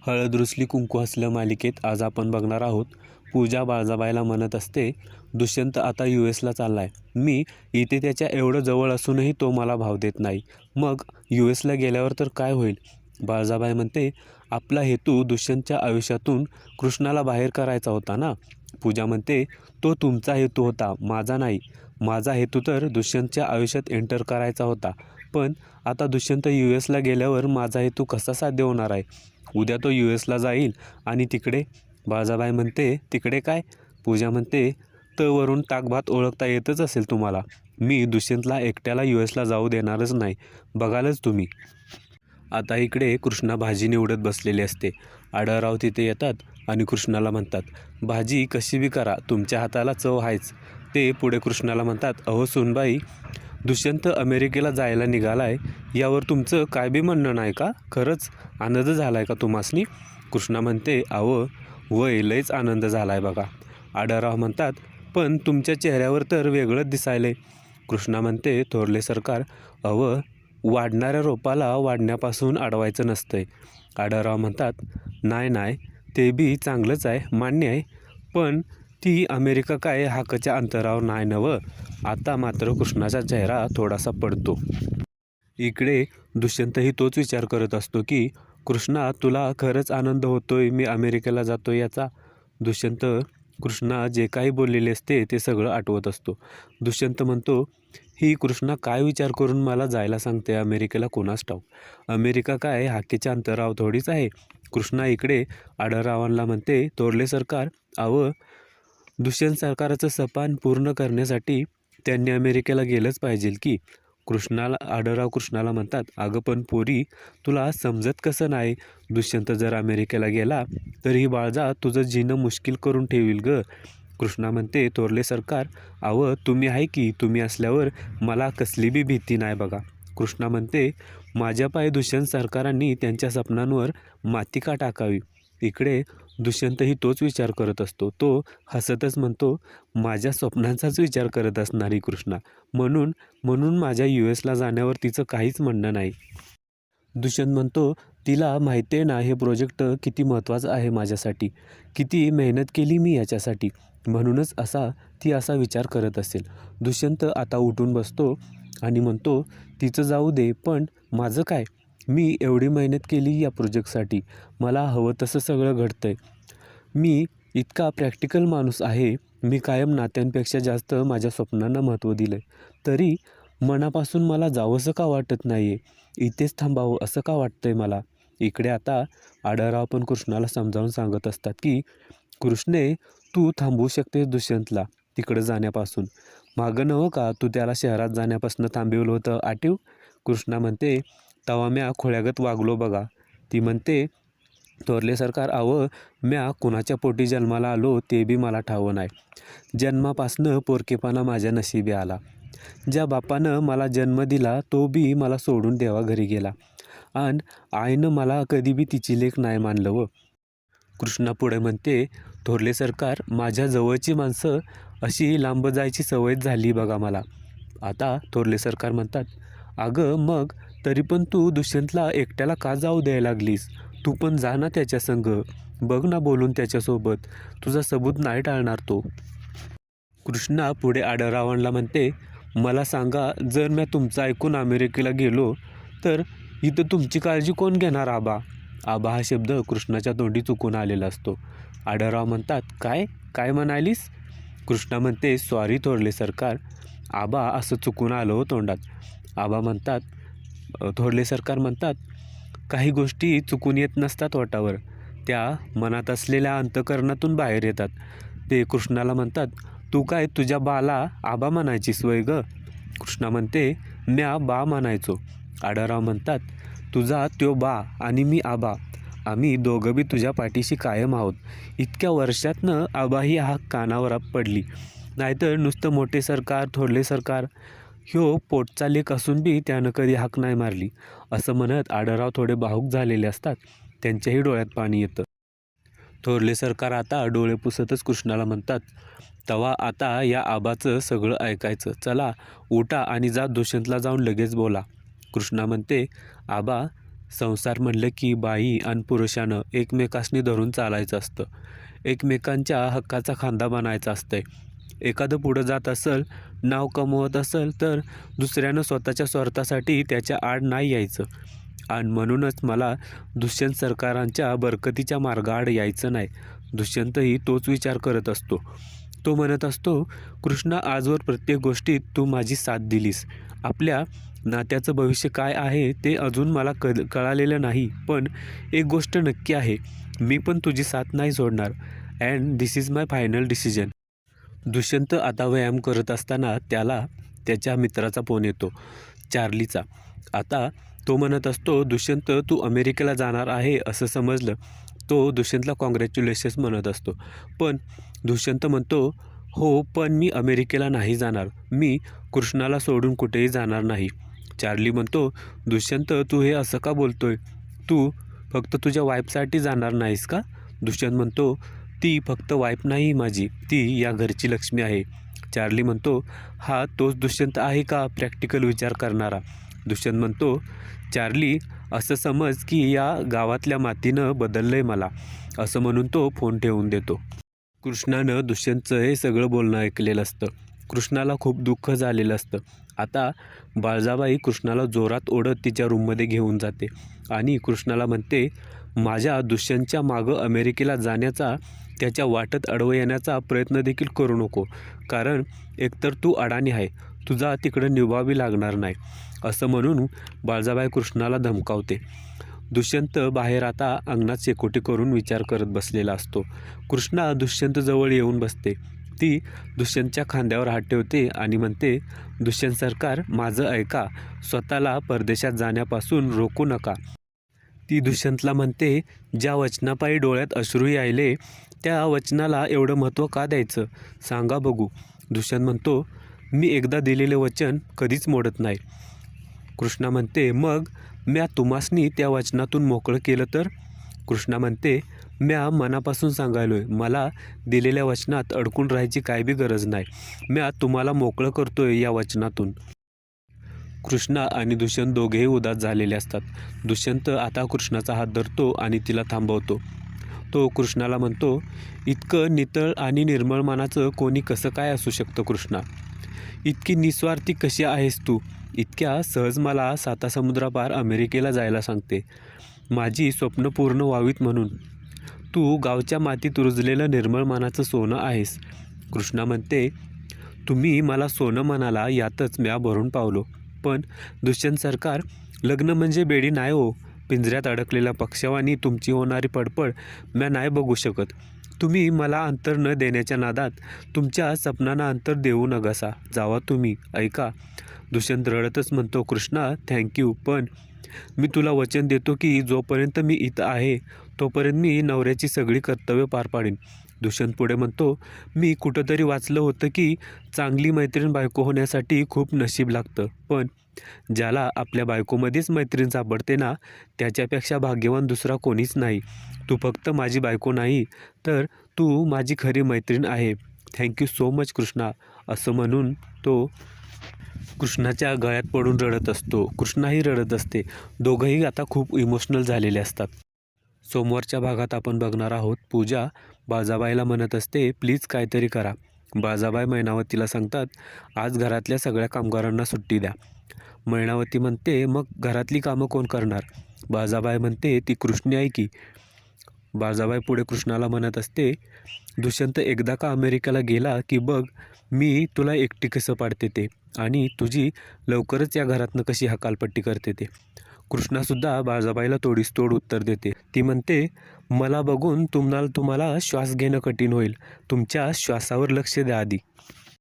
हळद रुसली कुंकू हसलं मालिकेत आज आपण बघणार आहोत. पूजा बाळजाबाईला म्हणत असते, दुष्यंत आता US ला चाललाय. मी इथे त्याच्या एवढं जवळ असूनही तो मला भाव देत नाही. मग US ला गेल्यावर तर काय होईल? बाळजाबाई म्हणते, आपला हेतू दुष्यंतच्या आयुष्यातून कृष्णाला बाहेर करायचा होता ना. पूजा म्हणते, तो तुमचा हेतू होता, माझा नाही. माझा हेतू तर दुष्यंतच्या आयुष्यात एंटर करायचा होता. पण आता दुष्यंत US ला गेल्यावर माझा हेतू कसा साध्य होणार आहे? उद्या तो US ला जाईल आणि तिकडे? बाळजाबाई म्हणते, तिकडे काय? पूजा म्हणते, त वरून ताकभात ओळखता येतच असेल तुम्हाला. मी दुष्यंतला एकट्याला US ला जाऊ देणारच नाही, बघालच तुम्ही. आता इकडे कृष्णा भाजी निवडत बसलेली असते. आढळराव तिथे येतात आणि कृष्णाला म्हणतात, भाजी कशी बी करा, तुमच्या हाताला चव आहेच. ते पुढे कृष्णाला म्हणतात, अहो सुनबाई, दुष्यंत अमेरिकेला जायला निघालाय यावर तुमचं काय बी म्हणणं नाही का? खरंच आनंद झालाय का तुम्हासनी? कृष्णा म्हणते, अहो वय लयच आनंद झालाय बघा. आढळराव म्हणतात, पण तुमच्या चेहऱ्यावर तर वेगळंच दिसायलंय. कृष्णा म्हणते, थोरले सरकार, अहो वाढणाऱ्या रोपाला वाढण्यापासून अडवायचं नसतंय. आढळराव म्हणतात, नाही नाही, ते बी चांगलंच आहे, मान्य आहे, पण ती अमेरिका काय हाकच्या अंतरावर नाही नवं. आता मात्र कृष्णाचा चेहरा थोडासा पडतो. इकडे दुष्यंतही तोच विचार करत असतो की, कृष्णा तुला खरंच आनंद होतोय मी अमेरिकेला जातोय याचा? दुष्यंत कृष्णा जे काही बोललेले असते ते सगळं आठवत असतो. दुष्यंत म्हणतो, ही कृष्णा काय विचार करून मला जायला सांगते अमेरिकेला, कोणास ठाऊक. अमेरिका काय हाकेच्या अंतरावर थोडीच आहे. कृष्णा इकडे आढळरावांना म्हणते, थोरले सरकार, दुष्यंत सरकाराचं सपान पूर्ण करण्यासाठी त्यांनी अमेरिकेला गेलंच पाहिजे की. आढळराव कृष्णाला म्हणतात, अगं पण पोरी, तुला समजत कसं नाही? दुष्यंत जर अमेरिकेला गेला तर ही बाळजा तुझं जीणं मुश्किल करून ठेवील ग. कृष्णा म्हणते, थोरले सरकार, तुम्ही आहे की, तुम्ही असल्यावर मला कसली बी भीती नाही बघा. कृष्णा म्हणते, माझ्या पायी दुष्यंत सरकारांनी त्यांच्या स्वप्नांवर माती का टाकावी? इकडे दुष्यंतही तोच विचार करत असतो. तो हसतच म्हणतो, माझ्या स्वप्नांचाच विचार करत असणारी कृष्णा, म्हणून माझ्या US ला जाण्यावर तिचं काहीच म्हणणं नाही. दुष्यंत म्हणतो, तिला माहिती आहे ना हे प्रोजेक्ट किती महत्त्वाचं आहे माझ्यासाठी, किती मेहनत केली मी याच्यासाठी, म्हणूनच ती असा विचार करत असेल. दुष्यंत आता उठून बसतो आणि म्हणतो, तिचं जाऊ दे, पण माझं काय? मी एवढी मेहनत केली या प्रोजेक्टसाठी, मला हवं तसं सगळं घडतंय. मी इतका प्रॅक्टिकल माणूस आहे. मी कायम नात्यांपेक्षा जास्त माझ्या स्वप्नांना महत्त्व दिलं आहे. तरी मनापासून मला जावंसं का वाटत नाही आहे? इथेच थांबावं असं का वाटतंय मला? इकडे आता आढळराव पण कृष्णाला समजावून सांगत असतात की, कृष्णे, तू थांबवू शकतेस दुष्यंतला तिकडं जाण्यापासून. मागं नव्ह का तू त्याला शहरात जाण्यापासून थांबवलं होतं, आठव? कृष्णा म्हणते, तवा म्या खोळ्यागत वागलो बघा. ती म्हणते, थोरले सरकार, म्या कुणाच्या पोटी जन्माला आलो ते बी मला ठावं नाही. जन्मापासनं पोरकेपणा माझ्या नशिबी आला. ज्या बापानं मला जन्म दिला तो बी मला सोडून देवाघरी गेला, आणि आईनं मला कधी बी तिची लेक नाही मानलं व. कृष्णा पुढे म्हणते, थोरले सरकार, माझ्या जवळची माणसं अशी लांब जायची सवयच झाली बघा मला. आता थोरले सरकार म्हणतात, अगं मग तरी पण तू दुष्यंतला एकट्याला का जाऊ द्यायला लागलीस? तू पण जा ना त्याच्या संग, बघ ना बोलून त्याच्यासोबत, तुझा सबूत नाही टाळणार तो. कृष्णा पुढे आढळरावांना म्हणते, मला सांगा, जर मी तुमचं ऐकून अमेरिकेला गेलो तर इथं तुमची काळजी कोण घेणार आबा? आबा हा शब्द कृष्णाच्या तोंडी चुकून आलेला असतो. आढळराव म्हणतात, काय काय म्हणालीस? कृष्णा म्हणते, सॉरी थोरले सरकार, आबा असं चुकून आलं हो तोंडात. थोरले सरकार म्हणतात, काही गोष्टी चुकून येत नसतात वाटावर, त्या मनात असलेल्या अंतःकरणातून बाहेर येतात. ते कृष्णाला म्हणतात, तू काय तुझ्या बाला आबा म्हणायचीस वय ग? कृष्णा म्हणते, म्या बा म्हणायचो. आढळराव म्हणतात, तुझा त्यो बा आणि मी आबा, आम्ही दोघं बी तुझ्या पाठीशी कायम आहोत. इतक्या वर्षातनं आबा ही हाक कानावर पडली, नाहीतर नुसतं मोठे सरकार, थोरले सरकार, ह्यो पोटचा लेक असून बी त्यानं कधी हाक नाही मारली. असं म्हणत आढळराव थोडे भावूक झालेले असतात. त्यांच्याही डोळ्यात पाणी येतं. थोरले सरकार आता डोळे पुसतच कृष्णाला म्हणतात, तवा आता या आबाचं सगळं ऐकायचं. चला उठा आणि जा दुष्यंतला जाऊन लगेच बोला. कृष्णा म्हणते, आबा संसार म्हणलं की बाई आणि पुरुषानं एकमेकांनी धरून चालायचं असतं. एकमेकांच्या हक्काचा खांदा बनायचा असतंय. एखादं पुढं जात असेल, नाव कमवत असेल तर दुसऱ्यानं स्वतःच्या स्वार्थासाठी त्याच्या आड नाही यायचं. आणि म्हणूनच मला दुष्यंत सरकारांच्या बरकतीच्या मार्गाआड यायचं नाही. दुष्यंतही तोच विचार करत असतो. तो म्हणत असतो, कृष्णा, आजवर प्रत्येक गोष्टीत तू माझी साथ दिलीस. आपल्या नात्याचं भविष्य काय आहे ते अजून मला कळालेलं नाही, पण एक गोष्ट नक्की आहे, मी पण तुझी साथ नाही सोडणार. And this is my final decision. Dushyant आता व्यायाम करत असताना त्याला त्याच्या मित्राचा फोन येतो, चार्लीचा. आता तो म्हणत असतो, दुष्यंत, तू अमेरिकेला जाणार आहे असं समजलं. तो दुष्यंतला कॉंग्रॅच्युलेशन्स म्हणत असतो, पण दुष्यंत म्हणतो, हो, पण मी अमेरिकेला नाही जाणार. मी कृष्णाला सोडून कुठेही जाणार नाही. चार्ली म्हणतो, दुष्यंत, तू हे असं का बोलतोय? तू फक्त तुझ्या वाईफसाठी जाणार नाहीस का? दुष्यंत म्हणतो, ती फक्त वाईफ नाही माझी, ती या घरची लक्ष्मी आहे. चार्ली म्हणतो, हा तोच दुष्यंत आहे का प्रॅक्टिकल विचार करणारा? दुष्यंत म्हणतो, चार्ली, असं समज की या गावातल्या मातीनं बदललंय मला. असं म्हणून तो फोन ठेवून देतो. कृष्णानं दुष्यंतचं हे सगळं बोलणं ऐकलेलं असतं. कृष्णाला खूप दुःख झालेलं असतं. आता बाळजाबाई कृष्णाला जोरात ओढत तिच्या रूममध्ये घेऊन जाते आणि कृष्णाला म्हणते, माझ्या दुष्यंतच्या मागं अमेरिकेला जाण्याचा, त्याच्या वाटत अडवं येण्याचा प्रयत्न देखील करू नको, कारण एकतर तू अडाणी आहे, तुझा तिकडं निभावी लागणार नाही. असं म्हणून बाळजाबाई कृष्णाला धमकावते. दुष्यंत बाहेर आता अंगणात शेकोटी करून विचार करत बसलेला असतो. कृष्णा दुष्यंतजवळ येऊन बसते. ती दुष्यंतच्या खांद्यावर हात ठेवते आणि म्हणते, दुष्यंत सरकार, माझं ऐका, स्वतःला परदेशात जाण्यापासून रोखू नका. ती दुष्यंतला म्हणते, ज्या वचनापायी डोळ्यात अश्रू यायले त्या वचनाला एवढं महत्त्व का द्यायचं, सांगा बघू. दुष्यंत म्हणतो, मी एकदा दिलेले वचन कधीच मोडत नाही. कृष्णा म्हणते, मग म्या तुम्हासनी त्या वचनातून मोकळं केलं तर? कृष्णा म्हणते, म्या मनापासून सांगायलोय, मला दिलेल्या वचनात अडकून राहायची काय बी गरज नाही. म्या तुम्हाला मोकळं करतोय या वचनातून. कृष्णा आणि दुष्यंत दोघेही उदास झालेले असतात. दुष्यंत आता कृष्णाचा हात धरतो आणि तिला थांबवतो. तो कृष्णाला म्हणतो, इतकं नितळ आणि निर्मळ मनाचं कोणी कसं काय असू शकतं कृष्णा? इतकी निस्वार्थी कशी आहेस तू? इतक्या सहज मला सातासमुद्रापार अमेरिकेला जायला सांगते, माझी स्वप्न पूर्ण व्हावीत म्हणून. तू गावच्या मातीत रुजलेलं निर्मळ मनाचं सोनं आहेस. कृष्णा म्हणते, तुम्ही मला सोनं म्हणाला यातच म्या भरून पावलो. पण दुष्यंत सरकार, लग्न म्हणजे बेडी नाही हो. पिंजऱ्यात अडकलेल्या पक्ष्यावानी तुमची होणारी पडपड म्या नाही बघू शकत. तुम्ही मला अंतर न देण्याच्या नादात तुमच्या सपनांना अंतर देऊ नकासा. जावा तुम्ही, ऐका. दुष्यंत रडतच म्हणतो, कृष्णा, थँक्यू, पण मी तुला वचन देतो की जोपर्यंत मी इथं आहे तोपर्यंत मी नवऱ्याची सगळी कर्तव्य पार पाडीन. दुष्यंत पुढे म्हणतो, मी कुठंतरी वाचलं होतं की चांगली मैत्रीण बायको होण्यासाठी खूप नशीब लागतं, पण ज्याला आपल्या बायकोमध्येच मैत्रीण सापडते ना, त्याच्यापेक्षा भाग्यवान दुसरा कोणीच नाही. तू फक्त माझी बायको नाही, तर तू माझी खरी मैत्रीण आहे. Thank you so much Krishna. असं म्हणून तो कृष्णाच्या गळ्यात पडून रडत असतो. कृष्णाही रडत असते. दोघंही आता खूप इमोशनल झालेले असतात. सोमवारच्या भागात आपण बघणार आहोत, पूजा बाळजाबाईला म्हणत असते, प्लीज काहीतरी करा. बाळजाबाई मैनावतीला सांगतात, आज घरातल्या सगळ्या कामगारांना सुट्टी द्या. मैनावती म्हणते, मग घरातली कामं कोण करणार? बाळजाबाई म्हणते, ती कृष्णी आहे की. बाळजाबाई पुढे कृष्णाला म्हणत असते, दुष्यंत एकदा का अमेरिकेला गेला की बघ मी तुला एकटी कसं पाडते ते, आणि तुझी लवकरच या घरातनं कशी हकालपट्टी करते ते. कृष्णासुद्धा बाळजाबाईला तोडीस तोड उत्तर देते. ती म्हणते, मला बघून तुम्हाला श्वास घेणं कठीण होईल. तुमच्या श्वासावर लक्ष द्या आधी.